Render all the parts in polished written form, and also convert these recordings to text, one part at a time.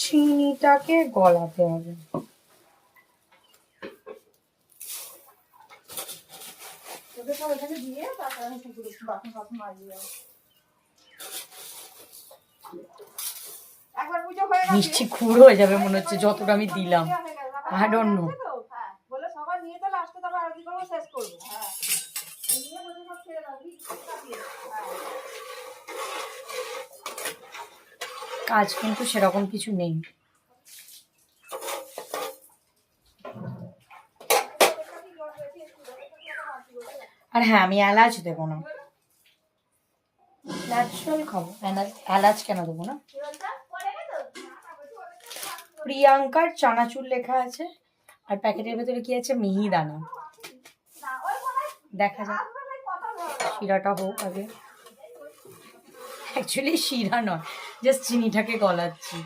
চিনিটাকে গলাতে হবে। মিষ্টি খুঁড়ো হয়ে যাবে মনে হচ্ছে যতটা আমি দিলাম। I don't know. কাজ কিন্তু সেরকম কিছু নেই। আর হ্যাঁ, আমি এলাচ দেবো না, ন্যাচারাল খাবো। এলাচ কেন দেবো না? প্রিয়াঙ্কার চানাচুর লেখা আছে, আর প্যাকেটের ভেতরে কি আছে? মিহিদানা। দেখা যাক, শিরাটা হোক আগে। অ্যাকচুয়ালি শিরা নয়, জাস্ট চিনিটাকে গলাচ্ছি।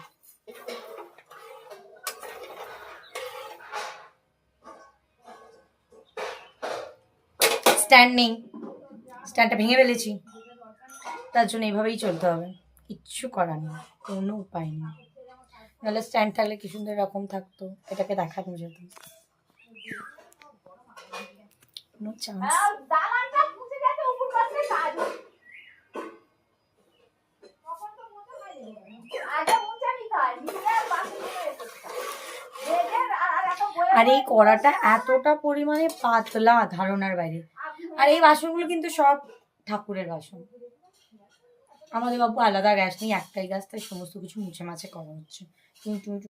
স্ট্যান্ড নেই, স্ট্যান্ডটা ভেঙে ফেলেছি, তার জন্য এইভাবেই চলতে হবে, কিচ্ছু করার নেই, কোনো উপায় নেই। নাহলে স্ট্যান্ড থাকলে কি সুন্দর এরকম থাকতো, এটাকে দেখানো যেত। No chance. আর এই কড়াটা এতটা পরিমাণে পাতলা, ধারণার বাইরে। আর এই বাসনগুলো কিন্তু সব ঠাকুরের বাসন। আমাদের বাবু আলাদা গ্যাস নেই, একটাই গ্যাস, তাই সমস্ত কিছু মুছে মাছে করা হচ্ছে।